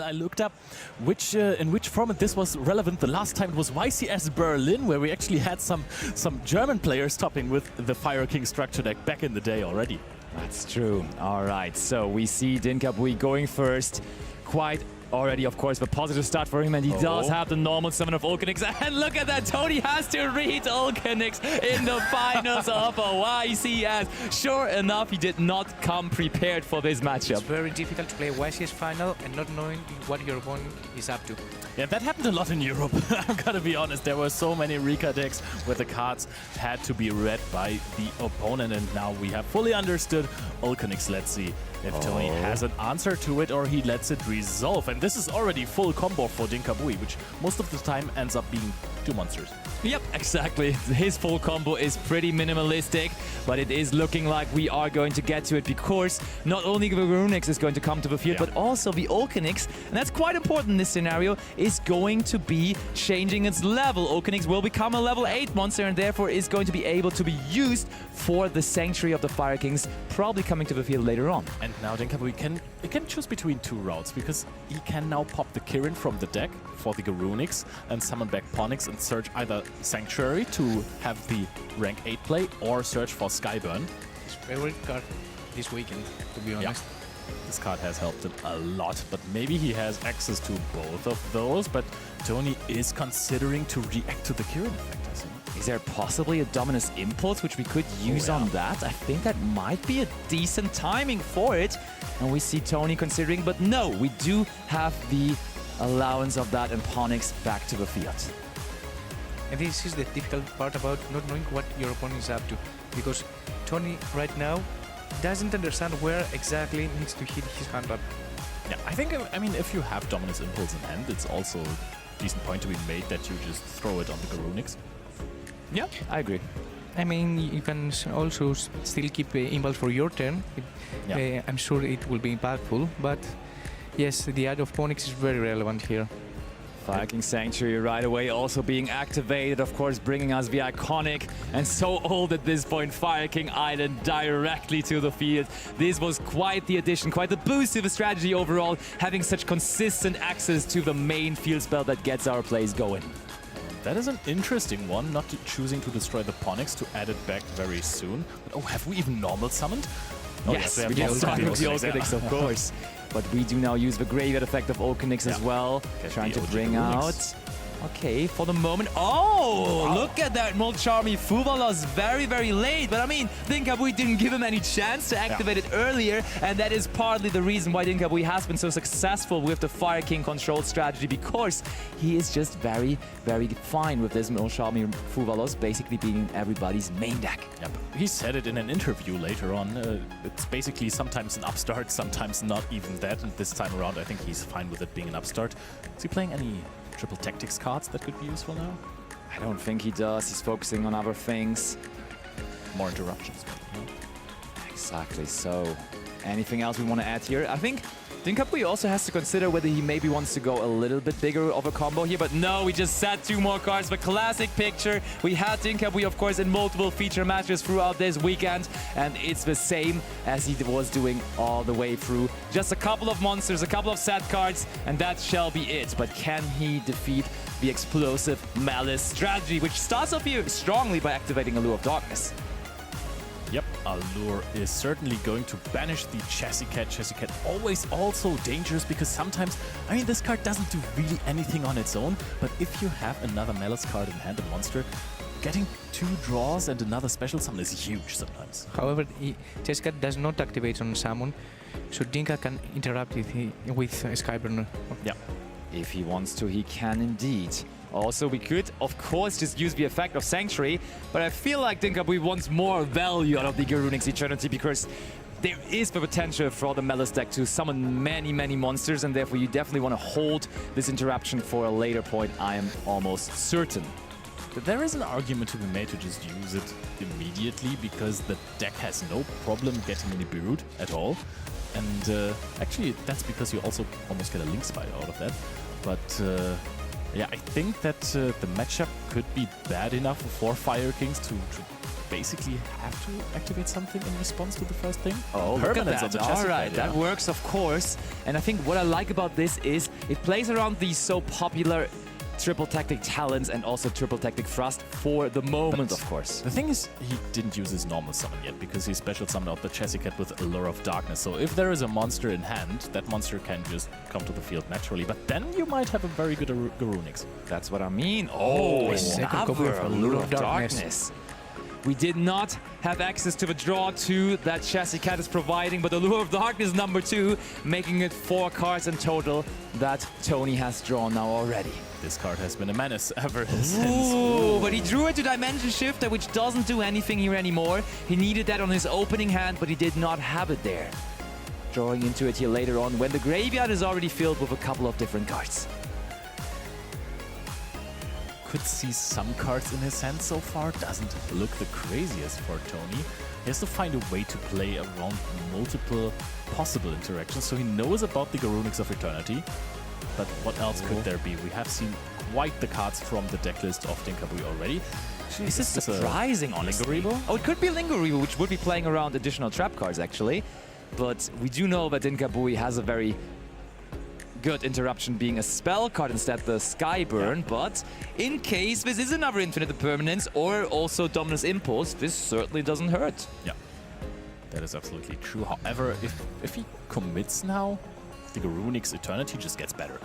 I looked up in which format this was relevant. The last time it was YCS Berlin, where we actually had some German players topping with the Fire King structure deck back in the day already. That's true. All right, so we see Dinkabui going first. Quite already, of course, a positive start for him, and he does have the normal summon of Ulcanix. And look at that, Tony has to read Ulcanix in the finals of a YCS. Sure enough, he did not come prepared for this matchup. It's very difficult to play a YCS final and not knowing what your opponent is up to. Yeah, that happened a lot in Europe. I'm gonna be honest, there were so many Rika decks where the cards had to be read by the opponent, and now we have fully understood Ulcanix. Let's see if Tony has an answer to it or he lets it resolve. And this is already full combo for Dinkabui, which most of the time ends up being 2 monsters. Yep, exactly. His full combo is pretty minimalistic, but it is looking like we are going to get to it, because not only the Runix is going to come to the field, but also the Ulcanix, and that's quite important in this scenario, is going to be changing its level. Ulcanix will become a level 8 monster and therefore is going to be able to be used for the Sanctuary of the Fire Kings, probably coming to the field later on. And now Dinkabui can choose between 2 routes, because he can now pop the Kirin from the deck for the Garunix and summon back Ponix and search either Sanctuary to have the rank 8 play or search for Skyburn. His favorite card this weekend, to be honest. Yeah. This card has helped him a lot, but maybe he has access to both of those, but Tony is considering to react to the Kirin effect, I think. Is there possibly a Dominus Impulse which we could use on that? I think that might be a decent timing for it. And we see Tony considering, but no, we do have the allowance of that and Ponix back to the field. And this is the difficult part about not knowing what your opponent is up to, because Tony right now doesn't understand where exactly needs to hit his hand up. Yeah, I mean, if you have Dominus Impulse in hand, it's also a decent point to be made that you just throw it on the Garunix. Yeah, I agree. I mean, you can also still keep Impulse for your turn. I'm sure it will be impactful, but yes, the add of Ponix is very relevant here. Fire King Sanctuary right away also being activated, of course, bringing us the iconic and so old at this point Fire King Island directly to the field. This was quite the addition, quite the boost to the strategy overall, having such consistent access to the main field spell that gets our plays going. That is an interesting one, not choosing to destroy the Ponix to add it back very soon. But, have we even normal summoned? Oh, yes, we do start with the Ulcanix, of course. But we do now use the graveyard effect of Ulcanix as well, trying to bring out... Okay, for the moment... Oh, look at that Molcharmi Fuvalos very, very late. But I mean, Dinkabui didn't give him any chance to activate it earlier. And that is partly the reason why Dinkabui has been so successful with the Fire King control strategy, because he is just very, very fine with this Molcharmi Fuvalos basically being everybody's main deck. Yep. He said it in an interview later on. It's basically sometimes an upstart, sometimes not even that. And this time around, I think he's fine with it being an upstart. Is he playing any triple tactics cards that could be useful now? I don't think he does. He's focusing on other things. More interruptions. Exactly. So, anything else we want to add here? I think Dinkabui also has to consider whether he maybe wants to go a little bit bigger of a combo here, but no, we just set 2 more cards. The classic picture. We had Dinkabui, of course, in multiple feature matches throughout this weekend, and it's the same as he was doing all the way through. Just a couple of monsters, a couple of set cards, and that shall be it. But can he defeat the explosive Maliss strategy, which starts off here strongly by activating Allure of Darkness? Yep, Allure is certainly going to banish the Chassis Cat. Chassis Cat always also dangerous, because sometimes, I mean, this card doesn't do really anything on its own, but if you have another Maliss card in hand, a monster, getting 2 draws and another special summon is huge sometimes. However, Chassis Cat does not activate on summon, so Dinka can interrupt it with Skyburner. Yeah. If he wants to, he can indeed. Also, we could, of course, just use the effect of Sanctuary, but I feel like Dinkabui wants more value out of the Garunix Eternity, because there is the potential for the Maliss deck to summon many, many monsters, and therefore you definitely want to hold this interruption for a later point, I am almost certain. But there is an argument to be made to just use it immediately, because the deck has no problem getting Nibiru at all. And actually, that's because you also almost get a Link Spider out of that. But yeah, I think that the matchup could be bad enough for Fire Kings to basically have to activate something in response to the first thing. Oh, look at Permanence on that. the chassis All right, pad, that works, of course. And I think what I like about this is it plays around these so popular triple tactic talents and also triple tactic thrust for the moment, But of course. The thing is, he didn't use his normal summon yet because he special summoned out the Chassis Cat with Allure of Darkness. So if there is a monster in hand, that monster can just come to the field naturally. But then you might have a very good Garunix. That's what I mean. Oh, second copy another of Allure of Darkness. We did not have access to the draw 2 that Chassis Cat is providing, but Allure of Darkness number 2, making it 4 cards in total that Tony has drawn now already. This card has been a menace ever since. Ooh, but he drew it to Dimension Shifter, which doesn't do anything here anymore. He needed that on his opening hand, but he did not have it there. Drawing into it here later on, when the graveyard is already filled with a couple of different cards. Could see some cards in his hand so far. Doesn't look the craziest for Tony. He has to find a way to play around multiple possible interactions. So he knows about the Garunix of Eternity. But what else could there be? We have seen quite the cards from the decklist of Dinkabui already. This is surprising, honestly. Lingeribo? Oh, it could be Lingeribo, which would be playing around additional trap cards, actually. But we do know that Dinkabui has a very good interruption being a spell card instead the Skyburn. Yeah. But in case this is another Infinite Impermanence or also Dominus Impulse, this certainly doesn't hurt. Yeah, that is absolutely true. However, if he commits now, the Garunix Eternity just gets better.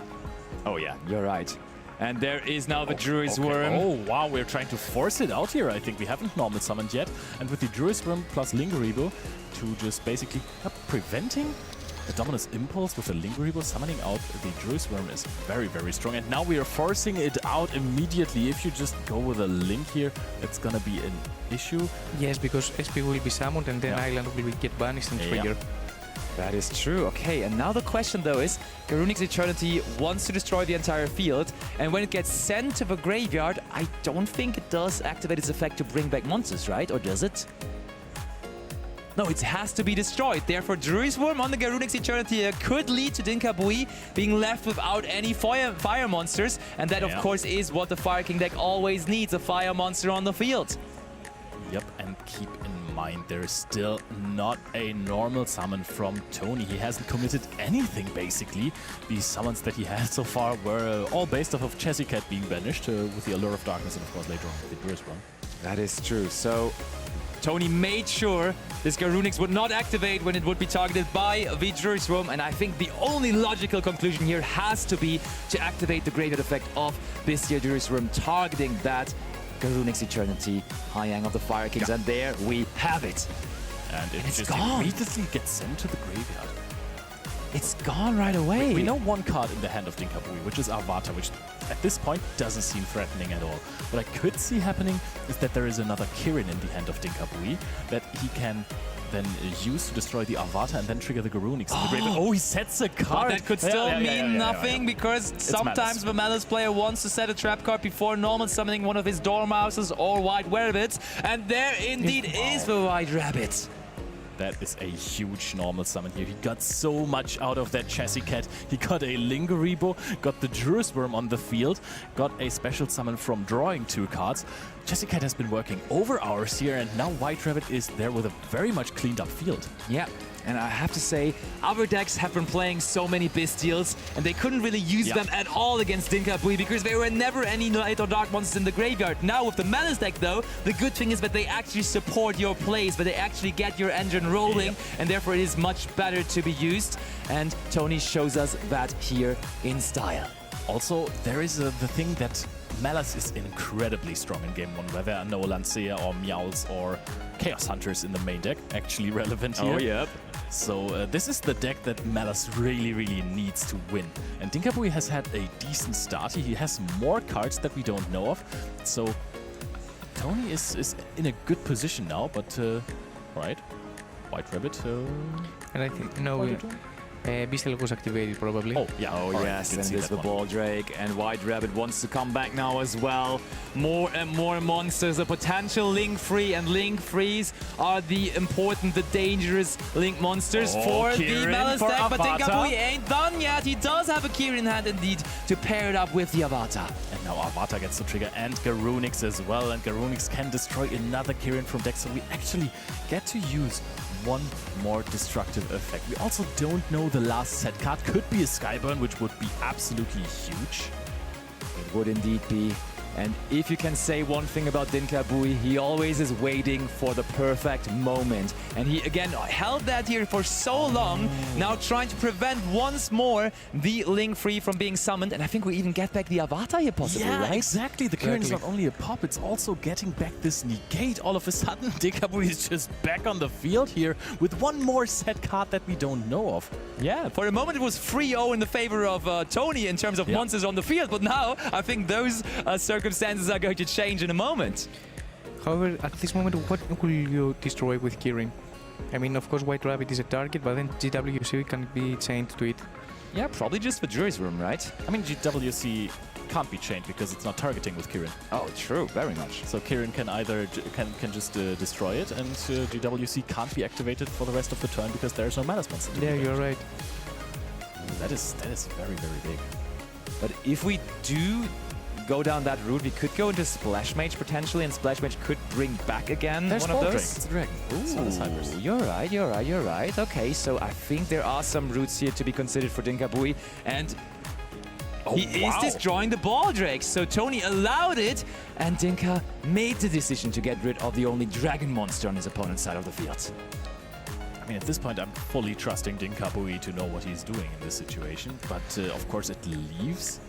Oh yeah, you're right. And there is now the Druid's Worm. Oh wow, we're trying to force it out here. I think we haven't normal summoned yet. And with the Druid's Worm plus Lingeribo to just basically preventing the Dominus Impulse with the Lingeribo summoning out the Druid's Worm is very, very strong. And now we are forcing it out immediately. If you just go with a Link here, it's gonna be an issue. Yes, because SP will be summoned and then Island will get banished and trigger. That is true. Okay, and now the question though is, Garunix Eternity wants to destroy the entire field, and when it gets sent to the graveyard, I don't think it does activate its effect to bring back monsters, right? Or does it? No, it has to be destroyed. Therefore, Druid's Worm on the Garunix Eternity could lead to Dinkabui being left without any fire monsters, and that of course is what the Fire King deck always needs, a fire monster on the field. Yep, and keep in mind, there is still not a normal summon from Tony. He hasn't committed anything, basically. These summons that he had so far were all based off of Chassis Cat being banished with the Allure of Darkness and, of course, later on with the Druid's Worm. That is true. So Tony made sure this Garunix would not activate when it would be targeted by the Druid's Worm, and I think the only logical conclusion here has to be to activate the graveyard effect of this here Druid's Worm, targeting that Garunix Eternity, High Yang of the Fire Kings, and there we have it. And it it's just gone. immediately gets sent to the graveyard. It's gone right away. We know one card in the hand of Dinkabui, which is Avatar, which at this point doesn't seem threatening at all. What I could see happening is that there is another Kirin in the hand of Dinkabui that he can then use to destroy the Avatar and then trigger the Garunix in the graveyard. Oh, he sets a card! But that could still mean nothing because sometimes Maliss. the Maliss player wants to set a trap card before normal summoning one of his Dormouses or White Rabbits, and there indeed is the White Rabbit. That is a huge normal summon here. He got so much out of that Chassis Cat. He got a Lingeribo, got the Druid's Worm on the field, got a special summon from drawing 2 cards. Chassis Cat has been working over hours here, and now White Rabbit is there with a very much cleaned up field. Yeah. And I have to say, other decks have been playing so many Bystials, and they couldn't really use them at all against Dinkabui because there were never any light or dark monsters in the graveyard. Now with the Maliss deck though, the good thing is that they actually support your plays, but they actually get your engine rolling, and therefore it is much better to be used. And Tony shows us that here in style. Also, there is the thing that Maliss is incredibly strong in Game 1, where there are no Lancea or Meowls or Chaos Hunters in the main deck, actually relevant here. Oh, yep. So this is the deck that Maliss really, really needs to win. And Dinkabui has had a decent start. He has more cards that we don't know of. So Tony is in a good position now, but right, White Rabbit. And I think Bystial was activated probably. Oh yeah. Oh right. yes, and there's the Ball Drake, and White Rabbit wants to come back now as well. More and more monsters. A potential Link Free, and Link Frees are the important, the dangerous Link monsters for Kirin the Maliss for deck. But Avatar. Dinkabui ain't done yet. He does have a Kirin in hand indeed to pair it up with the Avatar. And Now Avata gets the trigger and Garunix as well, and Garunix can destroy another Kirin from deck, so we actually get to use one more destructive effect. We also don't know the last set card. Could be a Skyburn, which would be absolutely huge. It would indeed be. And if you can say one thing about Dinkabui, he always is waiting for the perfect moment. And he, again, held that here for so long, now trying to prevent once more the Link Free from being summoned. And I think we even get back the Avatar here possibly, Yeah, right? exactly. The Kirin is not only a pop, it's also getting back this negate. All of a sudden, Dinkabui is just back on the field here with one more set card that we don't know of. Yeah, for a moment it was 3-0 in the favor of Tony in terms of monsters on the field, but now I think those circumstances are going to change in a moment. However, at this moment, what will you destroy with Kirin? I mean, of course, White Rabbit is a target, but then GWC can be chained to it. Yeah, probably just the Jury's Room, right? I mean, GWC can't be chained because it's not targeting with Kirin. Oh, true, very much. So Kirin can either can just destroy it, and GWC can't be activated for the rest of the turn because there is no Maliss monster. Yeah, you're right. That is very, very big. But if we do go down that route, we could go into Splash Mage potentially, and Splash Mage could bring back again There's one of Ball those. Drake. It's a dragon. It's not a Cybers. Ooh, you're right, you're right, you're right. Okay, so I think there are some routes here to be considered for Dinkabui, and he is destroying the Ball Drake. So Tony allowed it, and Dinka made the decision to get rid of the only dragon monster on his opponent's side of the field. I mean, at this point, I'm fully trusting Dinkabui to know what he's doing in this situation, but of course it leaves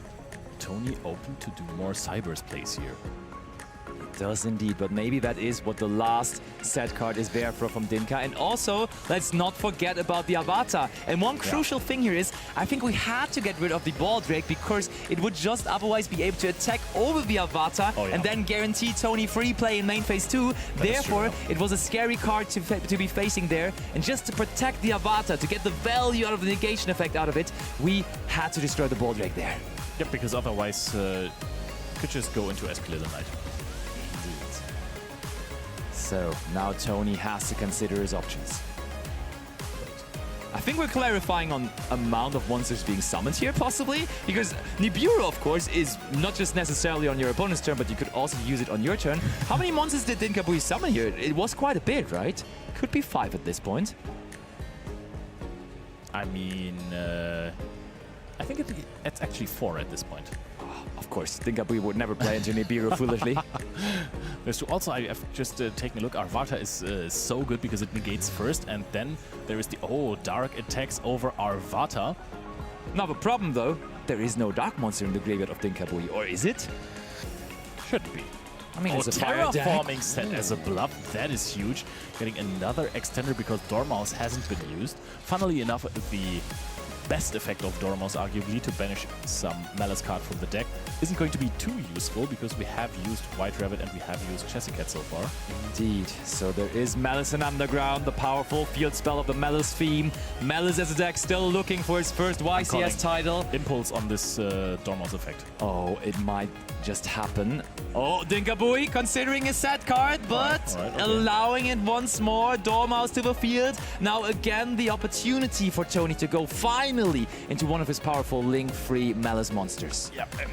Tony open to do more Cybers plays here. It does indeed, but maybe that is what the last set card is there for from Dinka. And also, let's not forget about the Avatar. And one crucial thing here is, I think we had to get rid of the Ball Drake because it would just otherwise be able to attack over the Avatar and then guarantee Tony free play in main phase 2. Therefore, it was a scary card to be facing there. And just to protect the Avatar, to get the value out of the negation effect out of it, we had to destroy the Ball Drake there. Yep, because otherwise could just go into Escalilonite. So now Tony has to consider his options. I think we're clarifying on amount of monsters being summoned here, possibly, because Nibiru, of course, is not just necessarily on your opponent's turn, but you could also use it on your turn. How many monsters did Dinkabui summon here? It was quite a bit, right? Could be 5 at this point. I mean, I think it's actually 4 at this point. Of course, Dinkabui would never play into Nibiru foolishly. Also, I've just taken a look. Arvata is so good because it negates first, and then there is the dark attacks over Arvata. Now the problem though, there is no dark monster in the graveyard of Dinkabui, or is it? Should be. I mean, it's a fire terraforming set as a bluff, that is huge. Getting another extender because Dormouse hasn't been used. Funnily enough, the best effect of Dormouse, arguably, to banish some Maliss card from the deck, isn't going to be too useful because we have used White Rabbit and we have used Chessicat so far. Indeed. So there is Maliss in Underground, the powerful field spell of the Maliss theme. Maliss as a deck still looking for his first YCS title. Impulse on this Dormouse effect. Oh, it might just happen. Oh, Dinkabui considering a set card, but allowing it once more. Dormouse to the field. Now again, the opportunity for Tony to go finally into one of his powerful link-free Maliss monsters. Yep, and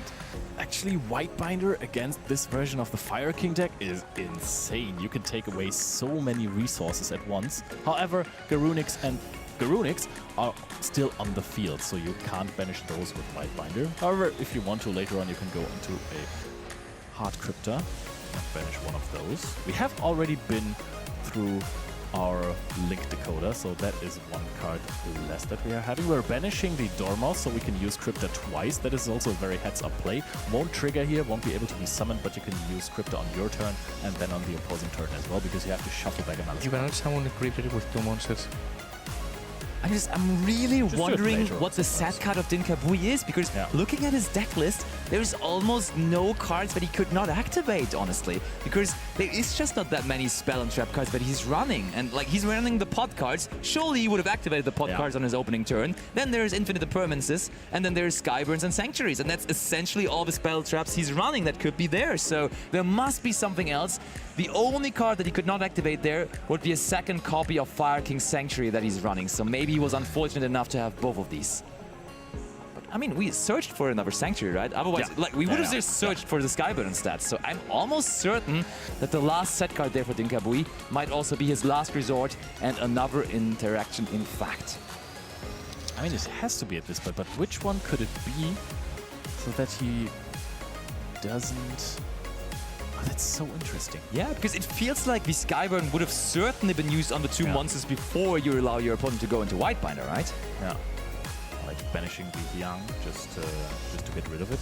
actually Whitebinder against this version of the Fire King deck is insane. You can take away so many resources at once. However, Garunix are still on the field, so you can't banish those with Whitebinder. However, if you want to, later on you can go into a Hard Crypta and banish one of those. We have already been through our Link Decoder, so that is one card less that we are having. We're banishing the Dormouse, so we can use Crypta twice. That is also a very heads-up play. Won't trigger here, won't be able to be summoned, but you can use Crypta on your turn and then on the opposing turn as well, because you have to shuffle back a Maliss. You cannot summon a Crypta with 2 monsters. I'm really wondering what the set card of Dinkabui is, because looking at his deck list, there's almost no cards that he could not activate, honestly, because there is just not that many spell and trap cards that he's running, and like he's running the pot cards. Surely he would have activated the pot cards on his opening turn. Then there's Infinite Impermanences, and then there's Skyburns and Sanctuaries, and that's essentially all the spell traps he's running that could be there. So there must be something else. The only card that he could not activate there would be a second copy of Fire King Sanctuary that he's running, so maybe he was unfortunate enough to have both of these. I mean, we searched for another Sanctuary, right? Otherwise, Yeah. like, we would have Yeah, just searched for the Skyburn stats. So I'm almost certain that the last set card there for Dinkabui might also be his last resort and another interaction in fact. I mean, it has to be at this point, but which one could it be so that he doesn't... Oh, that's so interesting. Yeah, because it feels like the Skyburn would have certainly been used on the two monsters before you allow your opponent to go into Whitebinder, right? Yeah. Like banishing the Yang just to get rid of it.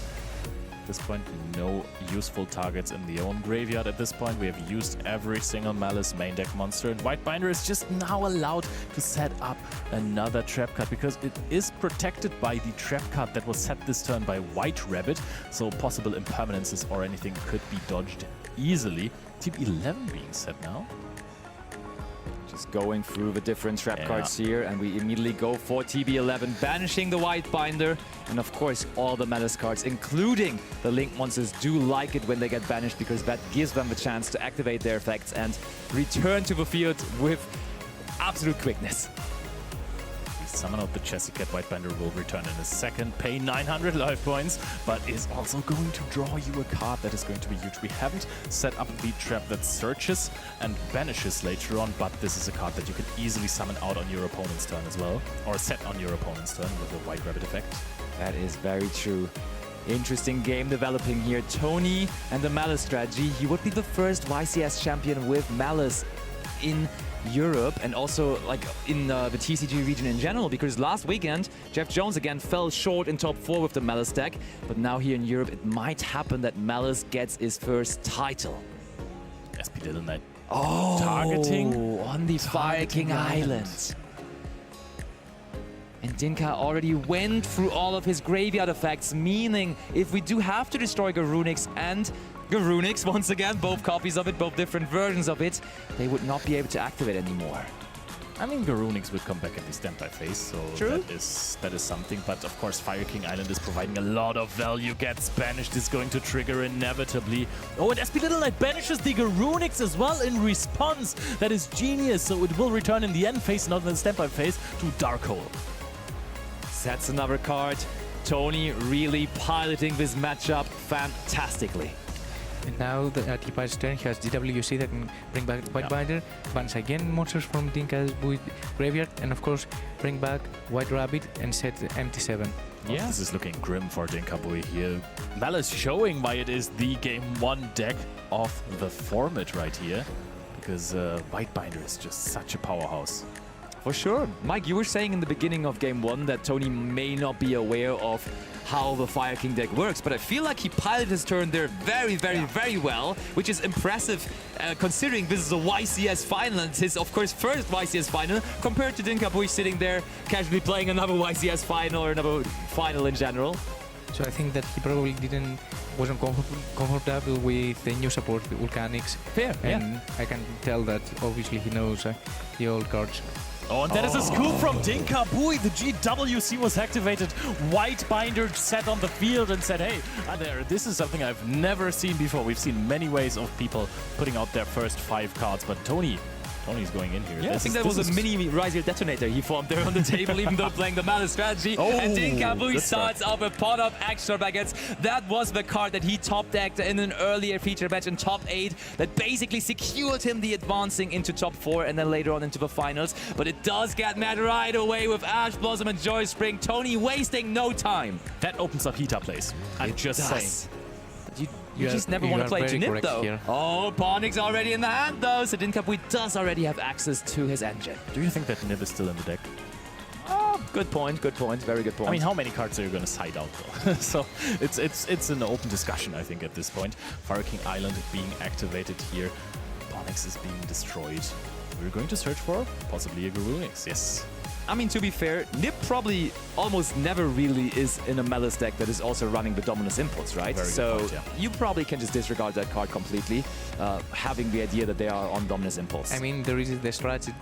At this point, no useful targets in the own graveyard. At this point, we have used every single Maliss main deck monster, and Whitebinder is just now allowed to set up another trap card because it is protected by the trap card that was set this turn by White Rabbit, so possible impermanences or anything could be dodged easily. Team 11 being set now. Just going through the different trap cards here, and we immediately go for TB11, banishing the Whitebinder. And of course, all the Maliss cards, including the Link monsters, do like it when they get banished because that gives them the chance to activate their effects and return to the field with absolute quickness. Summon out the Chessicat. Whitebinder will return in a second, pay 900 life points, but is also going to draw you a card that is going to be huge. We haven't set up the trap that searches and banishes later on, but this is a card that you can easily summon out on your opponent's turn as well, or set on your opponent's turn with a White Rabbit effect. That is very true. Interesting game developing here. Tony and the Maliss strategy. He would be the first YCS champion with Maliss in Europe and also like in the TCG region in general, because last weekend Jeff Jones again fell short in top 4 with the Maliss deck, but now here in Europe it might happen that Maliss gets his first title. SP Little Knight. Oh, targeting on the Fire King Island. And Dinka already went through all of his graveyard effects, meaning if we do have to destroy Garunix and Garunix, once again, both copies of it, both different versions of it, they would not be able to activate anymore. I mean, Garunix will come back at the standby phase, so True. that is something. But of course, Fire King Island is providing a lot of value. Gets banished, is going to trigger inevitably. Oh, and SP Little Knight banishes the Garunix as well in response. That is genius. So it will return in the end phase, not in the standby phase, to Darkhole. Sets another card. Tony really piloting this matchup fantastically. And now at Tipa's turn, he has GWC that can bring back Whitebinder, bans again monsters from Dinka's graveyard, and of course bring back White Rabbit and set MT7. Yeah, this is looking grim for Dinkabui here. Maliss showing why it is the Game 1 deck of the format right here, because Whitebinder is just such a powerhouse. For sure. Mike, you were saying in the beginning of Game 1 that Tony may not be aware of how the Fire King deck works, but I feel like he piloted his turn there very well, which is impressive considering this is a YCS final and his, of course, first YCS final, compared to Dinkabui sitting there casually playing another YCS final or another final in general. So I think that he probably wasn't comfortable with the new support, the Volcanics. Fair, and I can tell that obviously he knows the old cards. Oh, and that is a scoop from Dinkabui. The GWC was activated. Whitebinder sat on the field and said, hey, this is something I've never seen before. We've seen many ways of people putting out their first 5 cards, but Tony's going in here. Yeah, I think that was a mini Riser detonator he formed there on the table, even though playing the Maliss strategy. Oh, and Dinkabui starts right. off a pot of extra baguettes. That was the card that he top decked in an earlier feature match in top 8 that basically secured him the advancing into top 4 and then later on into the finals. But it does get mad right away with Ash Blossom and Joy Spring. Tony wasting no time. That opens up Hita plays. I'm just saying. You just never want to play to Nip, though. Here. Oh, Pawnix already in the hand, though. So Dinkabui does already have access to his engine. Do you think that Nib is still in the deck? Oh, good point. Good point. Very good point. I mean, how many cards are you going to side out, though? So it's an open discussion, I think, at this point. Fire King Island being activated here. Pawnix is being destroyed. We're going to search for possibly a Garunix, yes. I mean, to be fair, Nip probably almost never really is in a Maliss deck that is also running the Dominus Impulse, right? Very so good point, yeah. you probably can just disregard that card completely, having the idea that they are on Dominus Impulse. I mean, there is the strategy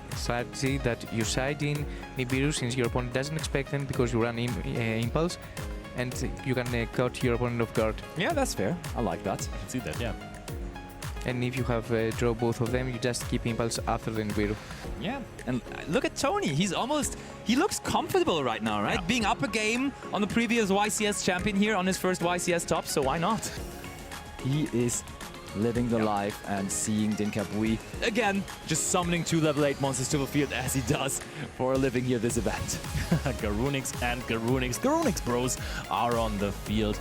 that you side in Nibiru since your opponent doesn't expect them because you run Impulse, and you can caught your opponent off guard. Yeah, that's fair. I like that. I can see that, yeah. And if you have draw both of them, you just keep impulse after the Nibiru. Yeah, and look at Tony. He looks comfortable right now, right? Yeah. Being up a game on the previous YCS champion here on his first YCS top, so why not? He is living the life and seeing Dinkabui again, just summoning 2 level 8 monsters to the field as he does for a living here this event. Garunix and Garunix. Garunix bros are on the field.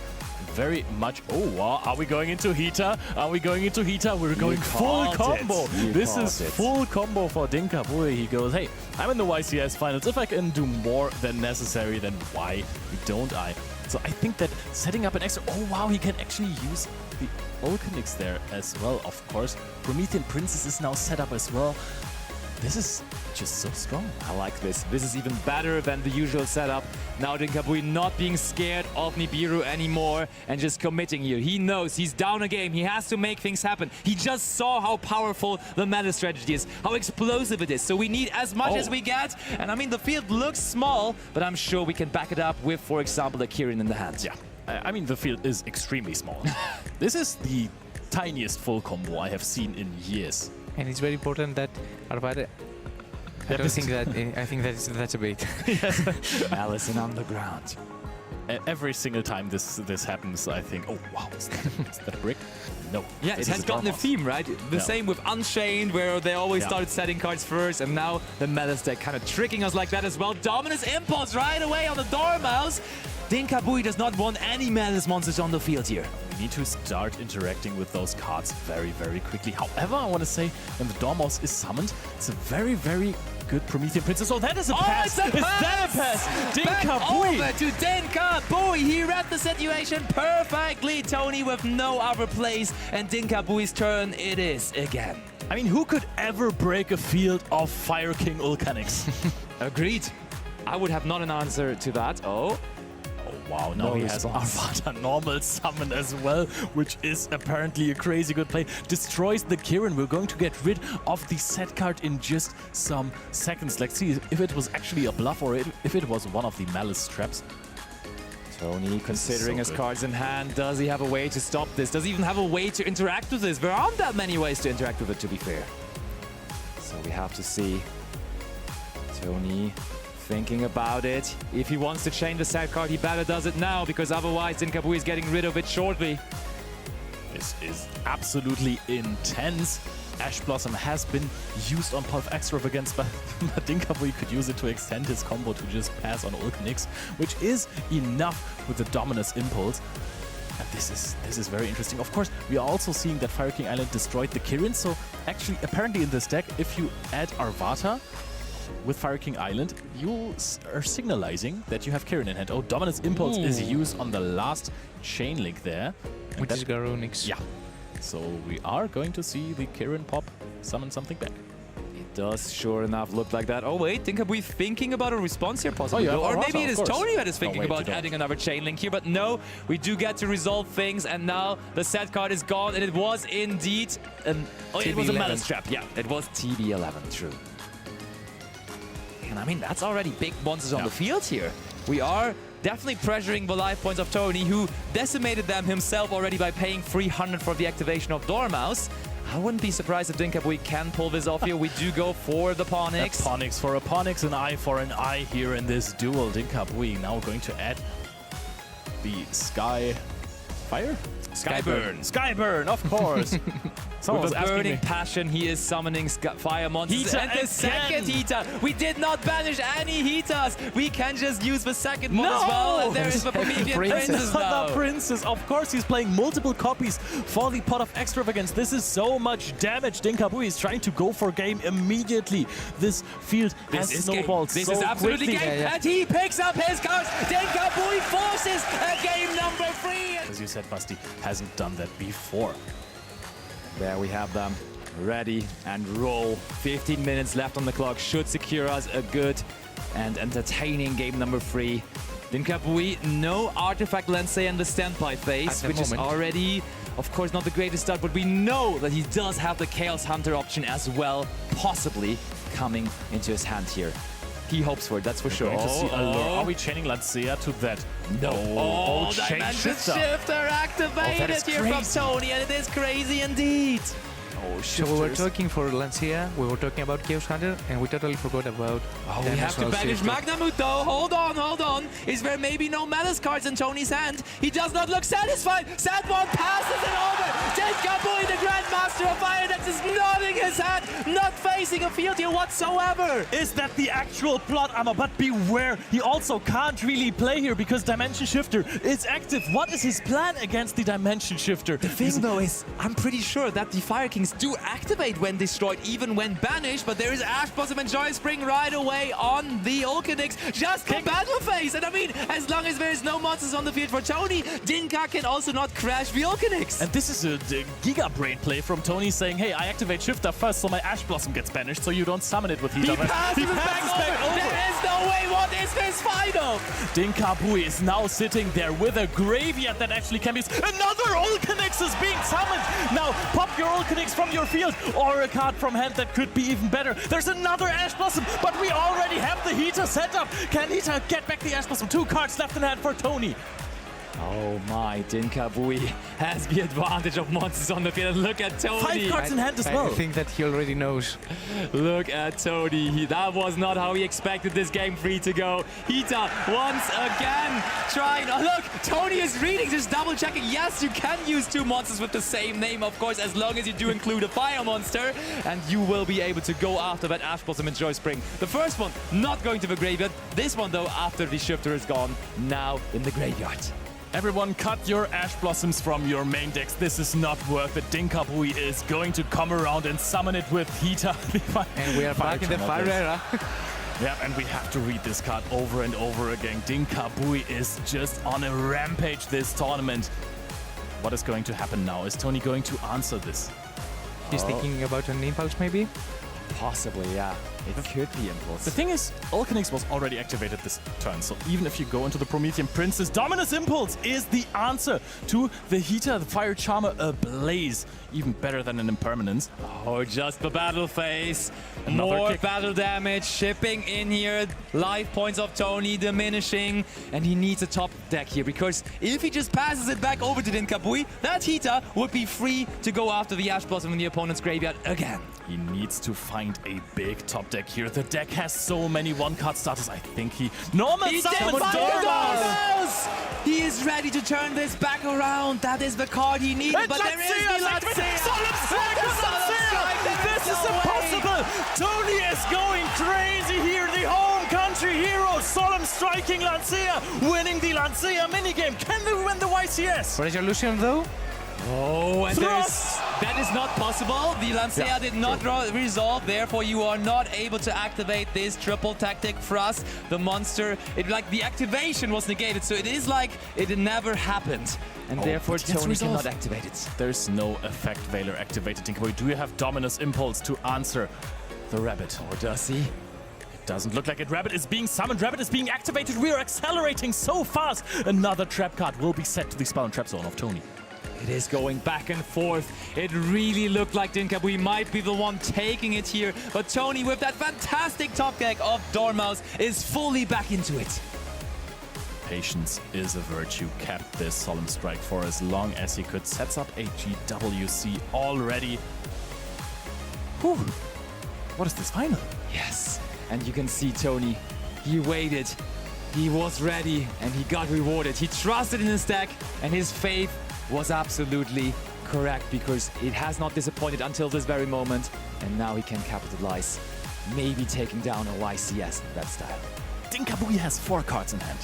Very much. Oh, wow. Are we going into Heater? Are we going into Heater? We're going full combo. This is full combo for Dinkabui. He goes, hey, I'm in the YCS finals. If I can do more than necessary, then why don't I? So I think that setting up an extra... Oh, wow. He can actually use the Ulcanix there as well, of course. Promethean Princess is now set up as well. This is just so strong. I like this. This is even better than the usual setup. Now Dinkabui not being scared of Nibiru anymore and just committing here. He knows he's down a game. He has to make things happen. He just saw how powerful the Maliss strategy is, how explosive it is. So we need as much as we get. And I mean, the field looks small, but I'm sure we can back it up with, for example, the Kirin in the hand. Yeah, I mean, the field is extremely small. This is the tiniest full combo I have seen in years. And it's very important that Arvada... I don't think that... I think that's a bait. Maliss in underground. Every single time this happens, I think, oh wow, is that a brick? No. Yeah, it has gotten a theme, right? The same with Unchained, where they always started setting cards first, and now the Maliss deck kind of tricking us like that as well. Dominus Impulse right away on the Dormouse. Dinkabui does not want any Maliss monsters on the field here. We need to start interacting with those cards very, very quickly. However, I want to say, when the Dormouse is summoned, it's a very, very good Promethean Princess. Oh, that is a pass! It's a Is that a pass? Dinkabui! Over to Dinkabui. He read the situation perfectly. Tony with no other plays, and Dinkabui's turn it is again. I mean, who could ever break a field of Fire King Ulcanix? Agreed. I would have not an answer to that. Oh. Wow, now No he has response. Arvada normal summon as well, which is apparently a crazy good play. Destroys the Kirin. We're going to get rid of the set card in just some seconds. Let's see if it was actually a bluff or if it was one of the Maliss traps. Tony considering his good. cards in hand. Does he have a way to stop this? Does he even have a way to interact with this? There aren't that many ways to interact with it, to be fair. So we have to see. Tony thinking about it. If he wants to chain the set card, he better does it now, because otherwise Dinkabui is getting rid of it shortly. This is absolutely intense. Ash Blossom has been used on Pulse Extravagance, but Dinkabui could use it to extend his combo to just pass on Ulcanix, which is enough with the Dominus Impulse. And this is very interesting. Of course, we are also seeing that Fire King Island destroyed the Kirin, so actually, apparently in this deck, if you add Arvada with Fire King Island, you are signalizing that you have Kirin in hand. Oh, Dominus Impulse is used on the last chain link there. Which is Garunix. Yeah. So we are going to see the Kirin pop summon something back. It does, sure enough, look like that. Oh wait, Dinkabui thinking about a response here possibly. Oh, yeah, Or Arvada, maybe it is of course. Tony that is Oh, thinking wait, about you don't. adding another chain link here, but no, we do get to resolve things, and now the set card is gone, and it was indeed it was a TB11. Maliss trap. Yeah, it was TB11, true. And I mean, that's already big monsters on the field here. We are definitely pressuring the life points of Tony, who decimated them himself already by paying 300 for the activation of Dormouse. I wouldn't be surprised if Dinkabui can pull this off here. We do go for the Ponix. A Ponix for a Ponix, an eye for an eye here in this duel. Dinkabui now going to add the Sky Fire? Skyburn. Skyburn, of course. Someone With was a asking burning me. passion, he is summoning fire monsters. Heater and the again. second Heater. We did not banish any Heaters. We can just use the second one as well. And there is the Promethean Princess now. The Princess, of course, he's playing multiple copies for the Pot of Extravagance. This is so much damage. Dinkabui is trying to go for game immediately. This field has snowballed This so is absolutely quickly. game. And he picks up his cards. Dinkabui forces a game number 3. As you said, Basti hasn't done that before. There we have them, ready and roll. 15 minutes left on the clock should secure us a good and entertaining game number 3. Dinkabui, no artifact Lensei in the standby phase, At the which is moment. already, of course, not the greatest start, but we know that he does have the Chaos Hunter option as well, possibly coming into his hand here. He hopes for it, that's for sure. Going to see Allure. Are we chaining Lancea to that? No. Oh, chain Dimension shifter. Shifter activated is here from crazy. Tony, and it is crazy indeed. So we were talking for Lancia, we were talking about Chaos Hunter, and we totally forgot about. Oh, we have to banish Magnamut though. Hold on. Is there maybe no Maliss cards in Tony's hand? He does not look satisfied. Sad1 passes it over. Dinkabui, the Grandmaster of Firedex, is nodding his head, not facing a field here whatsoever. Is that the actual plot armor? But beware, he also can't really play here because Dimension Shifter is active. What is his plan against the Dimension Shifter? The thing though is, I'm pretty sure that the Fire Kings do activate when destroyed, even when banished, but there is Ash Blossom and Joy Spring right away on the Ulcanix, just for battle phase. And I mean, as long as there is no monsters on the field for Tony, Dinka can also not crash the Ulcanix. And this is a Giga Brain play from Tony saying, hey, I activate Shifter first so my Ash Blossom gets banished so you don't summon it with Heater. He passes back over. There is no way. What is this fight of? Dinkabui is now sitting there with a graveyard that actually can be... Another Ulcanix is being summoned! Now, pop your Ulcanix from your field or a card from hand that could be even better. There's another Ash Blossom, but we already have the Heater set up. Can Heater get back the Ash Blossom? 2 cards left in hand for Tony. Oh my, Dinkabui has the advantage of monsters on the field. Look at Tony. 5 cards in hand as well. I think that he already knows. Look at Tony. That was not how he expected this game 3 to go. Heater once again trying. Oh, look, Tony is reading, just double checking. Yes, you can use 2 monsters with the same name, of course, as long as you do include a fire monster. And you will be able to go after that Ash Blossom and Joy Spring. The first one not going to the graveyard. This one, though, after the Shifter is gone, now in the graveyard. Everyone cut your Ash Blossoms from your main decks. This is not worth it. Dinkabui is going to come around and summon it with Heater. And we are back in the Fire era. Yeah, and we have to read this card over and over again. Dinkabui is just on a rampage this tournament. What is going to happen now? Is Tony going to answer this? He's thinking about an impulse, maybe? Possibly, yeah. It could be Impulse. The thing is, Ulcanix was already activated this turn, so even if you go into the Promethean Princess, Dominus Impulse is the answer to the Heater, the Fire Charmer Ablaze. Even better than an Impermanence. Oh, just the battle phase. Another More kick. battle damage, shipping in here. Life points of Tony diminishing. And he needs a top deck here, because if he just passes it back over to Dinkabui, that Heater would be free to go after the Ash Blossom in the opponent's graveyard again. He needs to find a big top deck here. The deck has so many one-card starters. I think he... Normal He did summons find Dormouse! Dormouse! He is ready to turn this back around. That is the card he needed, And but there is the Lancia. Solemn Strike with Lancia! This is impossible! Tony is going crazy here. The home country hero, Solemn striking Lancia, winning the Lancia minigame. Can they win the YCS? Resolution, though? Oh, and that is not possible. The Lancia did not resolve, therefore you are not able to activate this triple tactic thrust. The monster, the activation was negated, so it is like it never happened. And therefore but yes, Tony resolve. cannot activate it. There's no effect Veiler activated. Dinkabui, do you have Dominus Impulse to answer the Rabbit? Or does he? Doesn't look like it. Rabbit is being summoned. Rabbit is being activated. We are accelerating so fast. Another trap card will be set to the spell and trap zone of Tony. It is going back and forth. It really looked like Dinkabui might be the one taking it here, but Tony, with that fantastic top deck of Dormouse, is fully back into it. Patience is a virtue. Kept this Solemn Strike for as long as he could. Sets up a GWC already. Whew. What is this final? Yes, and you can see Tony. He waited. He was ready, and he got rewarded. He trusted in his deck, and his faith was absolutely correct, because it has not disappointed until this very moment, and now he can capitalize, maybe taking down a YCS in that style. Dinkabui has 4 cards in hand.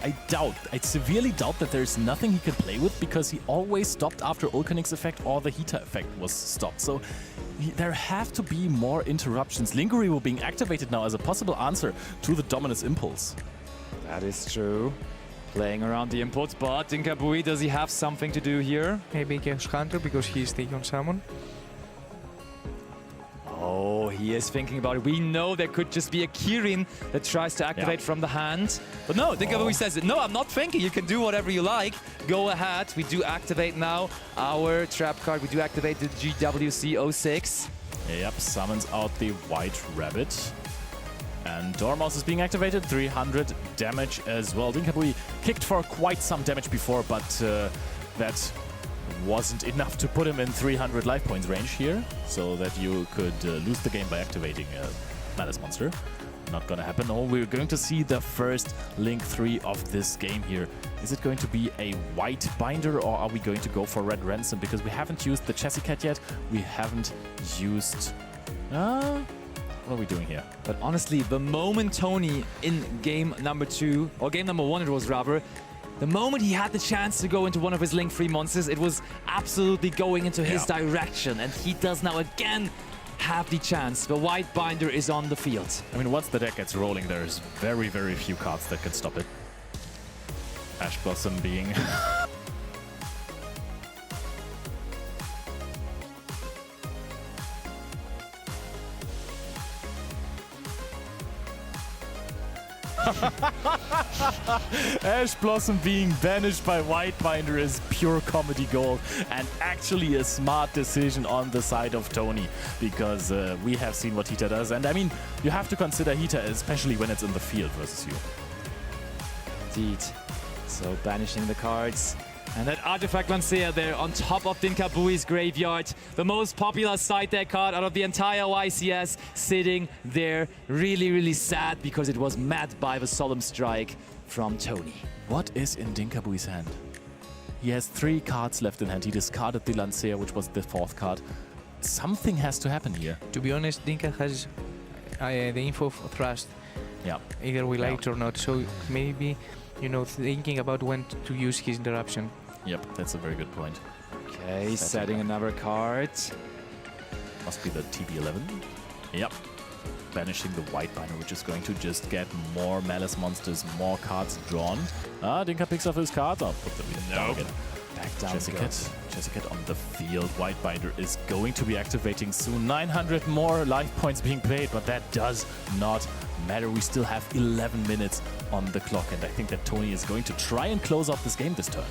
I severely doubt that there's nothing he can play with, because he always stopped after Ulcanix effect or the Heater effect was stopped. So there have to be more interruptions. Lingerie being activated now as a possible answer to the Dominus Impulse. That is true. Playing around the inputs, but Dinkabui, does he have something to do here? Maybe Chaos Hunter, because he's taking on summon. Oh, he is thinking about it. We know there could just be a Kirin that tries to activate from the hand. But no, Dinkabui says, no, I'm not thinking. You can do whatever you like. Go ahead. We do activate now our trap card. We do activate the GWC06. Yep, summons out the White Rabbit. And Dormouse is being activated, 300 damage as well. Dinkabui kicked for quite some damage before, but that wasn't enough to put him in 300 life points range here, so that you could lose the game by activating Maliss monster. Not gonna happen. Oh, we're going to see the first Link 3 of this game here. Is it going to be a white binder, or are we going to go for red ransom? Because we haven't used the Chessy Cat yet. We haven't used... what are we doing here? But honestly, the moment Tony in game number 2, or game number 1 it was rather, the moment he had the chance to go into one of his Link 3 monsters, it was absolutely going into his direction. And he does now again have the chance. The white binder is on the field. I mean, once the deck gets rolling, there's very, very few cards that can stop it. Ash Blossom being... Ash Blossom being banished by White Binder is pure comedy gold, and actually a smart decision on the side of Tony, because we have seen what Hita does, and I mean, you have to consider Hita, especially when it's in the field versus you. Indeed. So banishing the cards. And that Artifact Lancea there on top of Dinkabui's graveyard. The most popular side deck card out of the entire YCS, sitting there really, really sad because it was met by the Solemn Strike from Tony. What is in Dinkabui's hand? He has 3 cards left in hand. He discarded the Lancea, which was the 4th card. Something has to happen here. To be honest, Dinka has the info of Thrust. Yeah. Either we like it or not. So maybe, you know, thinking about when to use his interruption. Yep, that's a very good point. Okay, setting another card. Must be the TB11. Yep. Banishing the White Binder, which is going to just get more Maliss monsters, more cards drawn. Dinka picks up his cards. I'll put them down again. Back down. Jessica on the field. White Binder is going to be activating soon. 900 more life points being paid, but that does not matter. We still have 11 minutes on the clock, and I think that Tony is going to try and close out this game this turn.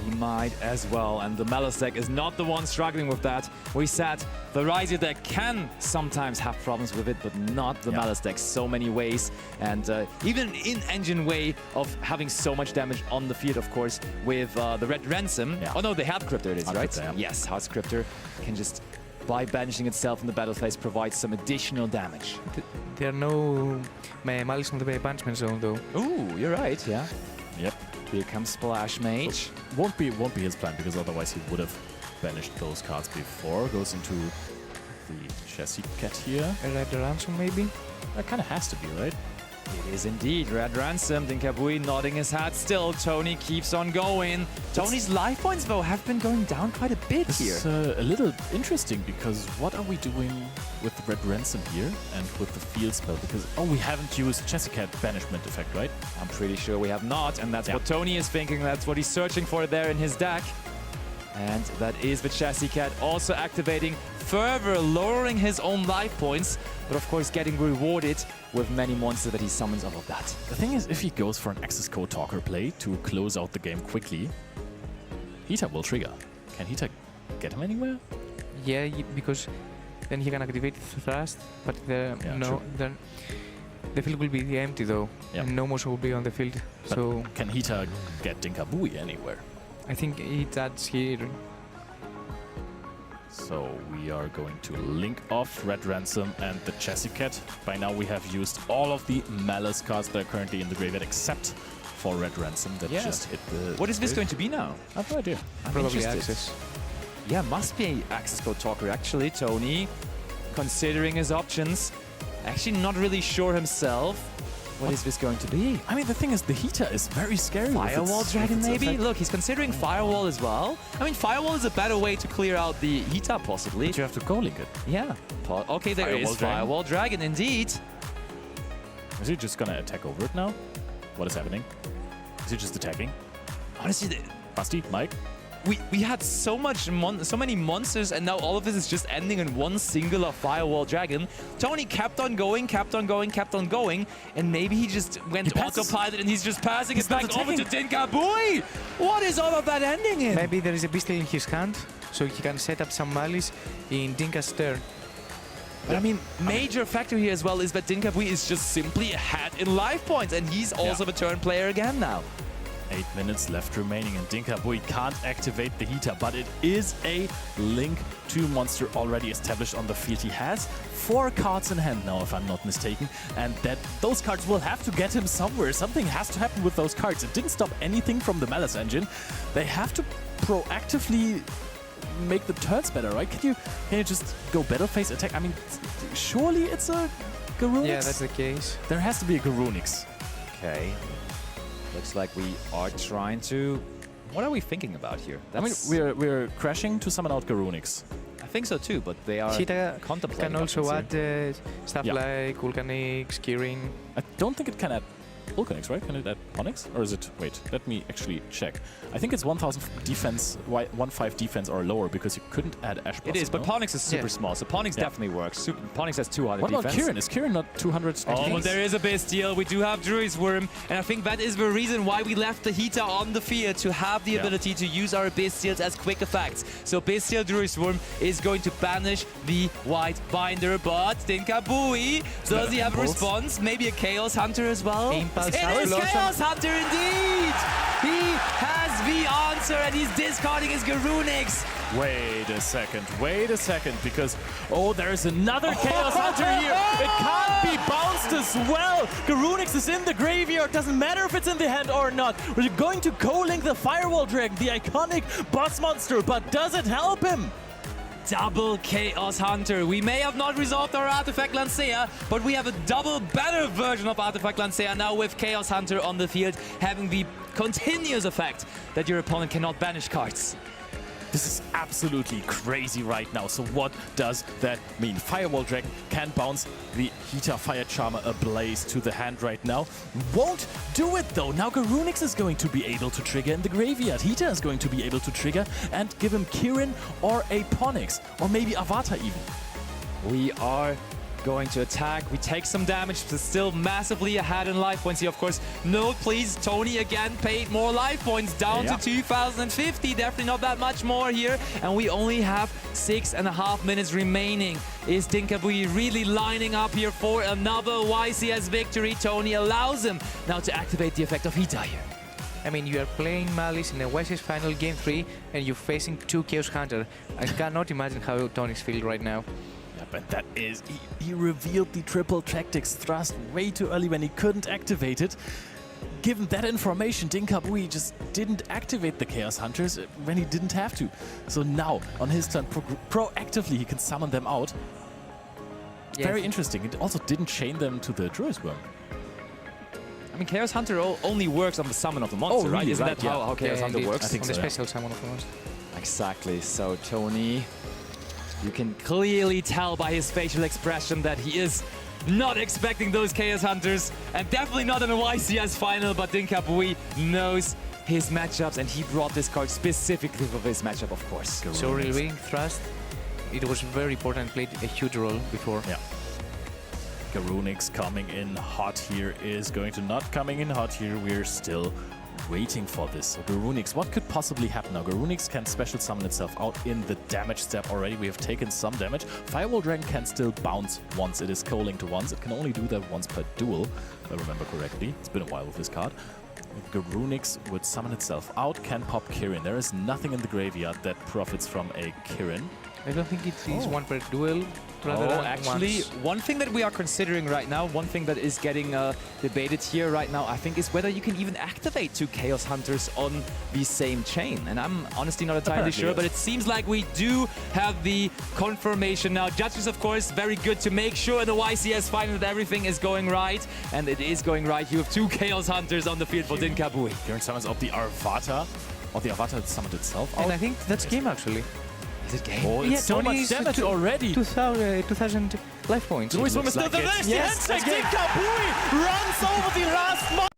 He might as well, and the Maliss deck is not the one struggling with that. We said the Ryzer deck can sometimes have problems with it, but not the Maliss deck. So many ways, and even in-engine way of having so much damage on the field, of course, with the Red Ransom. Yeah. Oh no, the Hard Cryptor it is, right? Cryptor, yeah. Yes, Hard Cryptor can just, by banishing itself in the battle phase, provide some additional damage. There are no Malice on the banishment zone, though. Ooh, you're right, yeah. Yep. Here comes Splash Mage. Won't be his plan, because otherwise he would have banished those cards before. Goes into the Chessy Cat here. A Red Ransom, maybe? That kind of has to be, right? It is indeed Red Ransom. Dinkabui nodding his head still. Tony keeps on going. Tony's life points, though, have been going down quite a bit This here. is a little interesting, because what are we doing with the Red Ransom here and with the field spell? Because, we haven't used Chessy Cat banishment effect, right? I'm pretty sure we have not, and that's what Tony is thinking. That's what he's searching for there in his deck. And that is the Chessy Cat also activating, further lowering his own life points, but of course getting rewarded with many monsters that he summons off of that. The thing is, if he goes for an access code talker play to close out the game quickly, Hita will trigger. Can Hita get him anywhere? Yeah, because then he can activate Thrust, but the field will be empty, though. Yep. And no monster will be on the field. But so can Hita get Dinkabui anywhere? I think that's here. So we are going to link off Red Ransom and the Chessy Cat. By now we have used all of the Maliss cards that are currently in the graveyard, except for Red Ransom that just hit the... What is this going to be now? I have no idea. I'm Probably interested. Access. Yeah, must be access code talker actually. Tony, considering his options, actually not really sure himself. What is this going to be? I mean, the thing is, the Hita is very scary. Firewall Dragon, maybe? Look, he's considering Firewall as well. I mean, Firewall is a better way to clear out the Hita, possibly. But you have to go link it. Yeah. Okay, there Firewall is Dragon. Firewall Dragon, indeed. Is he just gonna attack over it now? What is happening? Is he just attacking? Honestly, Basti, Mike? we had so many monsters, and now all of this is just ending in one singular Firewall Dragon. Tony kept on going, and maybe he just went autopilot and he's just passing it back over to Dinkabui. What is all of that ending in? Maybe there is a pistol in his hand, so he can set up some Malice in Dinka's turn. But I mean, major factor here as well is that Dinkabui is just simply ahead in life points, and he's also the turn player again now. 8 minutes left remaining, and Dinkabui can't activate the heater, but it is a Link 2 monster already established on the field. He has 4 cards in hand now, if I'm not mistaken, and those cards will have to get him somewhere. Something has to happen with those cards. It didn't stop anything from the Maliss engine. They have to proactively make the turns better, right? Can you just go battle phase attack? I mean, surely it's a Garunix? Yeah, that's the case. There has to be a Garunix. Okay. Looks like we are trying to... What are we thinking about here? I mean, we're crashing to summon out Garunix. I think so too, but they are Cheetah contemplating. can also options here. add stuff Yeah. like Vulcanix, Kirin. I don't think it can add Vulcanix, right? Can it add Onyx? Or is it... Wait, let me actually check. I think it's 1000 defense, 1-5 defense or lower, because you couldn't add Ash Blossom. It is, but no? Ponyx is super Yeah. small, so Ponyx definitely works. Ponyx has 200 What about defense. Kirin? Is Kirin not 200? Oh, but there is a Bestial. We do have Druid's Worm, and I think that is the reason why we left the heater on the field, to have the ability to use our Bestials as quick effects. So Bestial Druid's Worm is going to banish the White Binder, but Dinkabui, does he have a Impulse. response? Maybe a Chaos Hunter as well? Impulse It is Blossom. Chaos Hunter indeed! He has the answer, and he's discarding his Garunix. Wait a second, because, oh, there's another Chaos Hunter here. It can't be bounced as well. Garunix is in the graveyard. Doesn't matter if it's in the hand or not. We're going to co-link the Firewall Dragon, the iconic boss monster, but does it help him? Double Chaos Hunter. We may have not resolved our Artifact Lancea, but we have a double better version of Artifact Lancea now with Chaos Hunter on the field, having the continuous effect that your opponent cannot banish cards. This is absolutely crazy right now. So what does that mean? Firewall Dragon can bounce the Heater Fire Charmer Ablaze to the hand right now. Won't do it though. Now Garunix is going to be able to trigger in the graveyard. Heater is going to be able to trigger and give him Kirin or a Ponyx, or maybe Avatar even. We are going to attack. We take some damage, but still massively ahead in life points here. Of course, note please, Tony again paid more life points, down to 2050. Definitely not that much more here. And we only have 6.5 minutes remaining. Is Dinkabui really lining up here for another YCS victory? Tony allows him now to activate the effect of Heater here. I mean, you are playing Maliss in a YCS final game 3 and you're facing 2 Chaos Hunter. I cannot imagine how Tony's feeling right now. Yeah, but that is... He revealed the triple tactics thrust way too early when he couldn't activate it. Given that information, Dinkabui just didn't activate the Chaos Hunters when he didn't have to. So now, on his turn, proactively he can summon them out. Yeah. Very interesting. It also didn't chain them to the Druid's Worm. I mean, Chaos Hunter only works on the summon of the monster, right? really? Isn't Right, that how Chaos Hunter indeed. works? I think On so, the yeah. special summon of the monster. Exactly. So, Tony, you can clearly tell by his facial expression that he is not expecting those Chaos Hunters, and definitely not in a YCS final, but Dinkabui knows his matchups, and he brought this card specifically for this matchup, of course. So revealing Thrust, it was very important, played a huge role before. Yeah. Garunix coming in hot here is going to not coming in hot here. We're still waiting for this. So Garunix, what could possibly happen now? Garunix can special summon itself out in the damage step already. We have taken some damage. Firewall Dragon can still bounce once it is co-linked to once. It can only do that once per duel, if I remember correctly. It's been a while with this card. Garunix would summon itself out, can pop Kirin. There is nothing in the graveyard that profits from a Kirin. I don't think it is one per duel. Rather than Actually, once. one thing that we are considering right now, one thing that is getting debated here right now, I think, is whether you can even activate 2 Chaos Hunters on the same chain. And I'm honestly not entirely Apparently, sure, yes. but it seems like we do have the confirmation now. Judges, of course, very good to make sure in the YCS final that everything is going right. And it is going right. You have 2 Chaos Hunters on the field for Dinkabui. Kirin summons out the Avatar. Or the Avatar summoned itself out. And I think that's game actually. Is it game? Oh, Yeah, it's so Tony much is damage already. 2000 life points. Druid's Worm is still like the it. best. Yes, Yes, that's good. Dinkabui runs over the last monster.